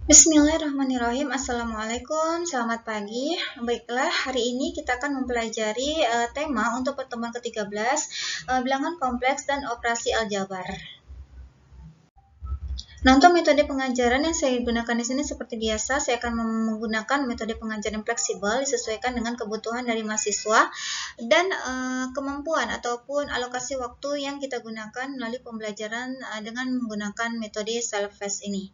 Bismillahirrahmanirrahim. Assalamualaikum, selamat pagi. Baiklah, hari ini kita akan mempelajari tema untuk pertemuan ke-13, bilangan kompleks dan operasi aljabar. Nah, untuk metode pengajaran yang saya gunakan di sini seperti biasa, saya akan menggunakan metode pengajaran fleksibel disesuaikan dengan kebutuhan dari mahasiswa dan kemampuan ataupun alokasi waktu yang kita gunakan melalui pembelajaran dengan menggunakan metode self-paced ini.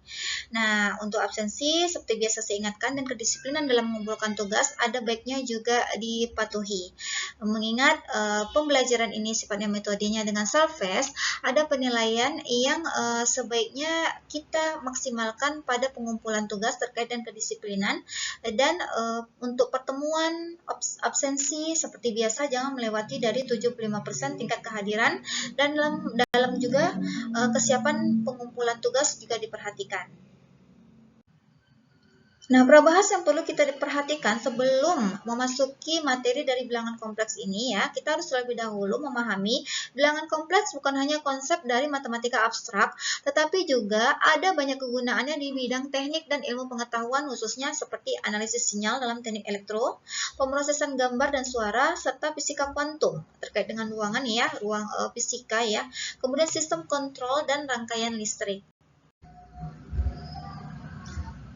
Nah, untuk absensi seperti biasa saya ingatkan dan kedisiplinan dalam mengumpulkan tugas ada baiknya juga dipatuhi. Mengingat pembelajaran ini sifatnya metodenya dengan self-paced, ada penilaian yang sebaiknya kita maksimalkan pada pengumpulan tugas terkait dengan kedisiplinan dan untuk pertemuan absensi seperti biasa jangan melewati dari 75% tingkat kehadiran dan dalam juga kesiapan pengumpulan tugas juga diperhatikan. Nah, prabahas yang perlu kita perhatikan sebelum memasuki materi dari bilangan kompleks ini ya, kita harus terlebih dahulu memahami bilangan kompleks bukan hanya konsep dari matematika abstrak, tetapi juga ada banyak kegunaannya di bidang teknik dan ilmu pengetahuan khususnya seperti analisis sinyal dalam teknik elektro, pemrosesan gambar dan suara, serta fisika kuantum terkait dengan ruangan ya, ruang fisika ya, kemudian sistem kontrol dan rangkaian listrik.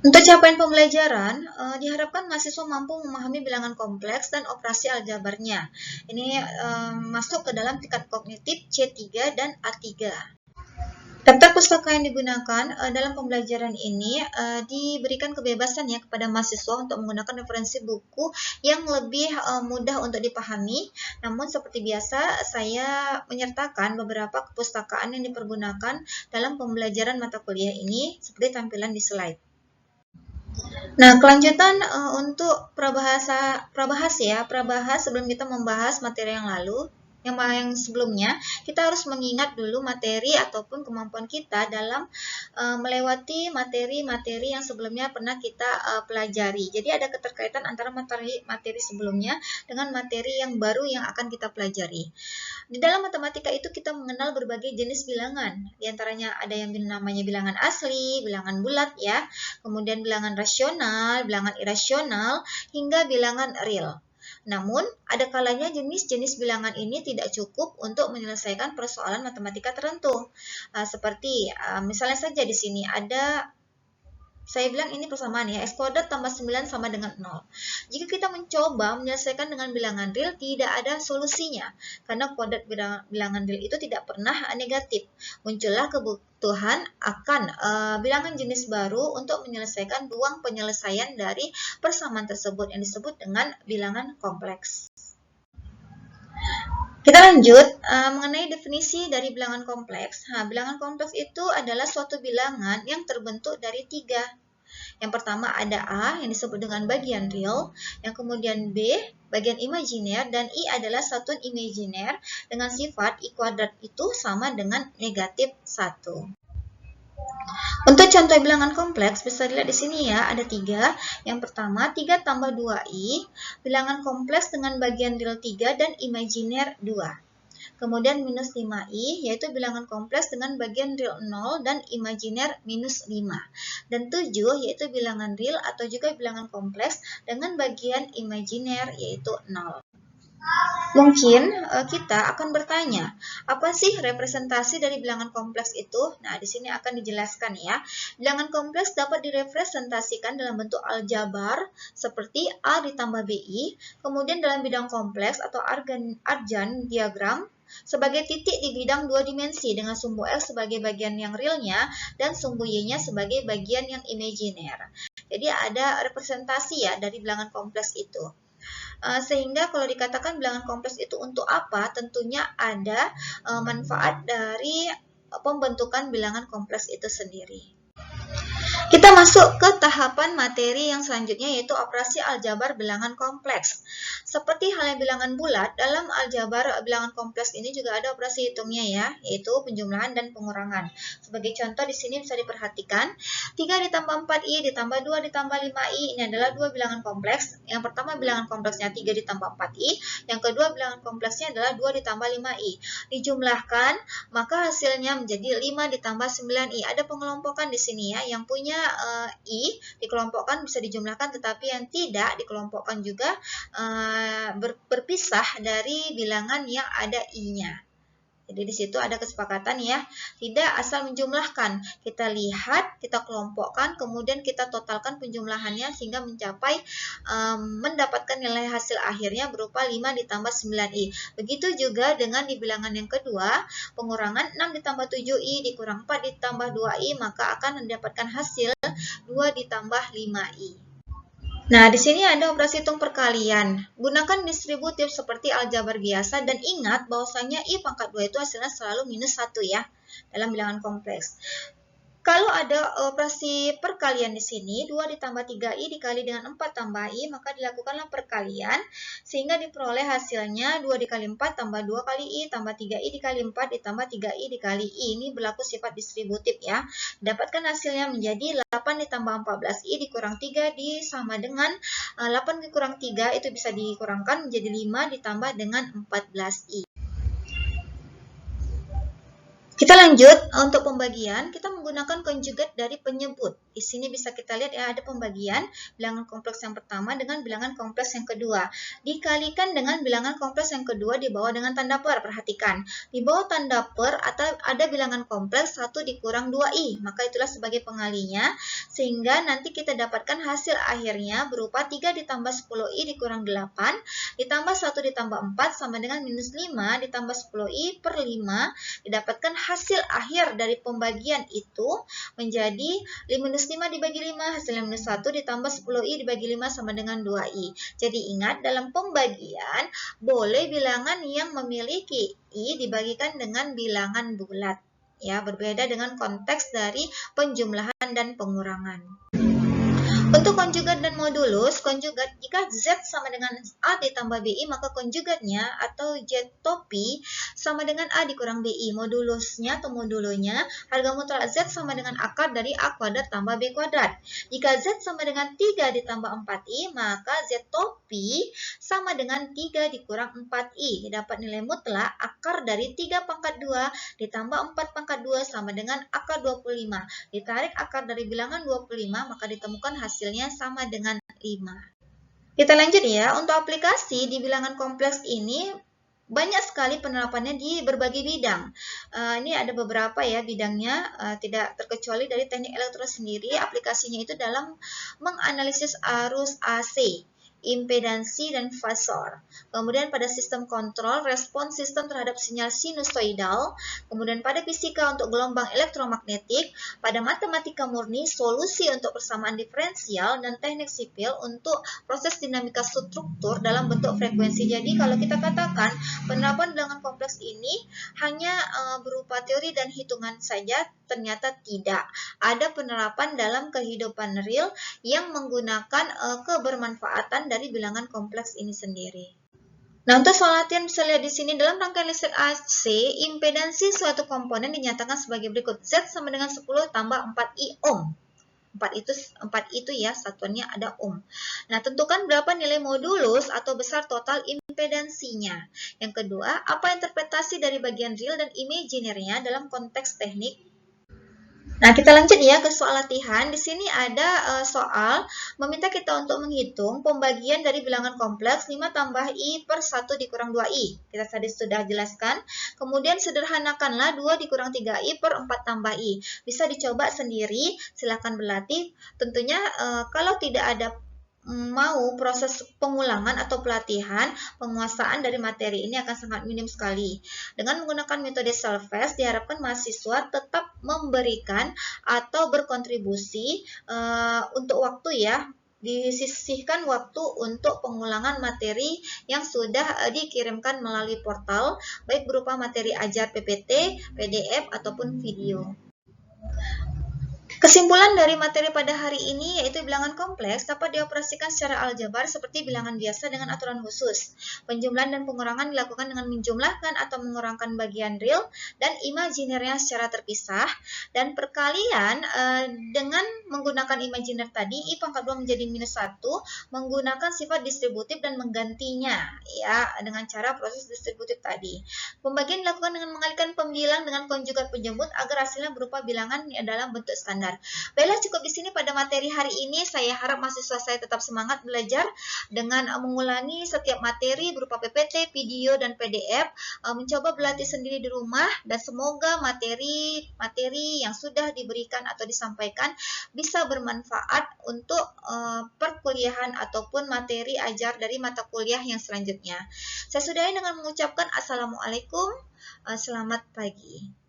Untuk capaian pembelajaran, diharapkan mahasiswa mampu memahami bilangan kompleks dan operasi aljabarnya. Ini masuk ke dalam tingkat kognitif C3 dan A3. Daftar pustaka yang digunakan dalam pembelajaran ini diberikan kebebasan ya kepada mahasiswa untuk menggunakan referensi buku yang lebih mudah untuk dipahami. Namun seperti biasa saya menyertakan beberapa kepustakaan yang dipergunakan dalam pembelajaran mata kuliah ini seperti tampilan di slide. Nah, kelanjutan untuk prabahas sebelum kita membahas materi yang lalu, yang sebelumnya, kita harus mengingat dulu materi ataupun kemampuan kita dalam melewati materi-materi yang sebelumnya pernah kita pelajari. Jadi ada keterkaitan antara materi sebelumnya dengan materi yang baru yang akan kita pelajari. Di dalam matematika itu kita mengenal berbagai jenis bilangan. Di antaranya ada yang namanya bilangan asli, bilangan bulat ya, kemudian bilangan rasional, bilangan irasional, hingga bilangan real. Namun, ada kalanya jenis-jenis bilangan ini tidak cukup untuk menyelesaikan persoalan matematika tertentu. Seperti misalnya saja di sini ada, saya bilang ini persamaan ya, X kuadrat tambah 9 sama dengan 0. Jika kita mencoba menyelesaikan dengan bilangan real, tidak ada solusinya. Karena kuadrat bilangan real itu tidak pernah negatif. Muncullah kebutuhan akan bilangan jenis baru untuk menyelesaikan ruang penyelesaian dari persamaan tersebut yang disebut dengan bilangan kompleks. Kita lanjut mengenai definisi dari bilangan kompleks. Nah, bilangan kompleks itu adalah suatu bilangan yang terbentuk dari 3. Yang pertama ada A yang disebut dengan bagian real, yang kemudian B bagian imajiner, dan I adalah satuan imajiner dengan sifat I kuadrat itu sama dengan negatif 1. Untuk contoh bilangan kompleks bisa dilihat di sini ya, ada 3. Yang pertama 3 tambah 2i, bilangan kompleks dengan bagian real 3 dan imajiner 2. Kemudian minus 5i, yaitu bilangan kompleks dengan bagian real 0 dan imajiner minus 5. Dan 7, yaitu bilangan real atau juga bilangan kompleks dengan bagian imajiner, yaitu 0. Mungkin kita akan bertanya, apa sih representasi dari bilangan kompleks itu? Nah, di sini akan dijelaskan ya. Bilangan kompleks dapat direpresentasikan dalam bentuk aljabar seperti A ditambah BI, kemudian dalam bidang kompleks atau Argand diagram sebagai titik di bidang 2 dimensi dengan sumbu X sebagai bagian yang realnya dan sumbu Y-nya sebagai bagian yang imajiner. Jadi ada representasi ya dari bilangan kompleks itu. Sehingga kalau dikatakan bilangan kompleks itu untuk apa, tentunya ada manfaat dari pembentukan bilangan kompleks itu sendiri. Kita masuk ke tahapan materi yang selanjutnya, yaitu operasi aljabar bilangan kompleks. Seperti halnya bilangan bulat, dalam aljabar bilangan kompleks ini juga ada operasi hitungnya ya, yaitu penjumlahan dan pengurangan. Sebagai contoh di sini bisa diperhatikan, 3 ditambah 4i ditambah 2 ditambah 5i, ini adalah dua bilangan kompleks. Yang pertama bilangan kompleksnya 3 ditambah 4i, yang kedua bilangan kompleksnya adalah 2 ditambah 5i. Dijumlahkan, maka hasilnya menjadi 5 ditambah 9i. Ada pengelompokan di sini ya, yang punya punya I dikelompokkan bisa dijumlahkan, tetapi yang tidak dikelompokkan juga berpisah dari bilangan yang ada I-nya. Jadi di situ ada kesepakatan ya, tidak asal menjumlahkan. Kita lihat, kita kelompokkan, kemudian kita totalkan penjumlahannya sehingga mencapai mendapatkan nilai hasil akhirnya berupa 5 ditambah 9i. Begitu juga dengan di bilangan yang kedua, pengurangan 6 ditambah 7i dikurang 4 ditambah 2i, maka akan mendapatkan hasil 2 ditambah 5i. Nah, di sini ada operasi hitung perkalian. Gunakan distributif seperti aljabar biasa dan ingat bahwasanya I pangkat 2 itu hasilnya selalu minus 1 ya dalam bilangan kompleks. Kalau ada operasi perkalian di sini, 2 ditambah 3i dikali dengan 4 tambah i, maka dilakukanlah perkalian sehingga diperoleh hasilnya 2 dikali 4 tambah 2 kali i tambah 3i dikali 4 ditambah 3i dikali i. Ini berlaku sifat distributif ya. Dapatkan hasilnya menjadi 8 ditambah 14i dikurang 3 sama dengan 8 dikurang 3 itu bisa dikurangkan menjadi 5 ditambah dengan 14i. Kita lanjut untuk pembagian, kita menggunakan konjugat dari penyebut. Di sini bisa kita lihat ya, ada pembagian bilangan kompleks yang pertama dengan bilangan kompleks yang kedua. Dikalikan dengan bilangan kompleks yang kedua di bawah dengan tanda per. Perhatikan, di bawah tanda per atau ada bilangan kompleks 1 dikurang 2i. Maka itulah sebagai pengalinya, sehingga nanti kita dapatkan hasil akhirnya berupa 3 ditambah 10i dikurang 8, ditambah 1 ditambah 4 sama dengan minus 5 ditambah 10i per 5, didapatkan hasil akhir dari pembagian itu menjadi minus 5 dibagi 5, hasilnya minus 1 ditambah 10i dibagi 5 sama dengan 2i. Jadi ingat, dalam pembagian boleh bilangan yang memiliki i dibagikan dengan bilangan bulat. Ya, berbeda dengan konteks dari penjumlahan dan pengurangan. Untuk konjugat dan modulus, konjugat jika Z sama dengan A ditambah BI, maka konjugatnya atau Z topi sama dengan A dikurang BI. Modulusnya atau modulunya, harga mutlak Z sama dengan akar dari A kuadrat tambah B kuadrat. Jika Z sama dengan 3 ditambah 4I, maka Z topi sama dengan 3 dikurang 4I. Dapat nilai mutlak akar dari 3 pangkat 2 ditambah 4 pangkat 2 sama dengan akar 25. Ditarik akar dari bilangan 25, maka ditemukan hasilnya sama dengan 5. Kita lanjut ya, untuk aplikasi di bilangan kompleks ini banyak sekali penerapannya di berbagai bidang. Ini ada beberapa ya bidangnya, tidak terkecuali dari teknik elektro sendiri. Aplikasinya itu dalam menganalisis arus AC, impedansi, dan fasor. Kemudian pada sistem kontrol, respon sistem terhadap sinyal sinusoidal. Kemudian pada fisika untuk gelombang elektromagnetik. Pada matematika murni, solusi untuk persamaan diferensial, dan teknik sipil untuk proses dinamika struktur dalam bentuk frekuensi. Jadi kalau kita katakan penerapan bilangan kompleks ini hanya berupa teori dan hitungan saja, ternyata tidak. Ada penerapan dalam kehidupan real yang menggunakan kebermanfaatan dari bilangan kompleks ini sendiri. Nah, untuk soal latihan bisa lihat di sini, dalam rangkaian listrik AC, impedansi suatu komponen dinyatakan sebagai berikut. Z sama dengan 10 tambah 4I ohm. 4 itu ya, satuannya ada ohm. Nah, tentukan berapa nilai modulus atau besar total impedansinya. Yang kedua, apa interpretasi dari bagian real dan imaginernya dalam konteks teknik. Nah, kita lanjut ya ke soal latihan. Di sini ada soal meminta kita untuk menghitung pembagian dari bilangan kompleks 5 tambah I per 1 dikurang 2I. Kita tadi sudah jelaskan. Kemudian sederhanakanlah 2 dikurang 3I per 4 tambah I. Bisa dicoba sendiri, silakan berlatih. Tentunya kalau tidak ada mau proses pengulangan atau pelatihan, penguasaan dari materi ini akan sangat minim sekali. Dengan menggunakan metode self-test, diharapkan mahasiswa tetap memberikan atau berkontribusi untuk waktu ya, disisihkan waktu untuk pengulangan materi yang sudah dikirimkan melalui portal, baik berupa materi ajar PPT, PDF, ataupun video. Kesimpulan dari materi pada hari ini yaitu bilangan kompleks dapat dioperasikan secara aljabar seperti bilangan biasa dengan aturan khusus. Penjumlahan dan pengurangan dilakukan dengan menjumlahkan atau mengurangkan bagian real dan imaginernya secara terpisah, dan perkalian dengan menggunakan imajiner tadi, I pangkat 2 menjadi minus 1, menggunakan sifat distributif dan menggantinya ya dengan cara proses distributif tadi. Pembagian dilakukan dengan mengalihkan pembilang dengan konjugat penjemput agar hasilnya berupa bilangan dalam bentuk standar. Baiklah, cukup di sini pada materi hari ini. Saya harap mahasiswa saya tetap semangat belajar dengan mengulangi setiap materi berupa PPT, video, dan PDF, mencoba berlatih sendiri di rumah, dan semoga materi-materi yang sudah diberikan atau disampaikan bisa bermanfaat untuk perkuliahan ataupun materi ajar dari mata kuliah yang selanjutnya. Saya sudahi dengan mengucapkan Assalamualaikum, selamat pagi.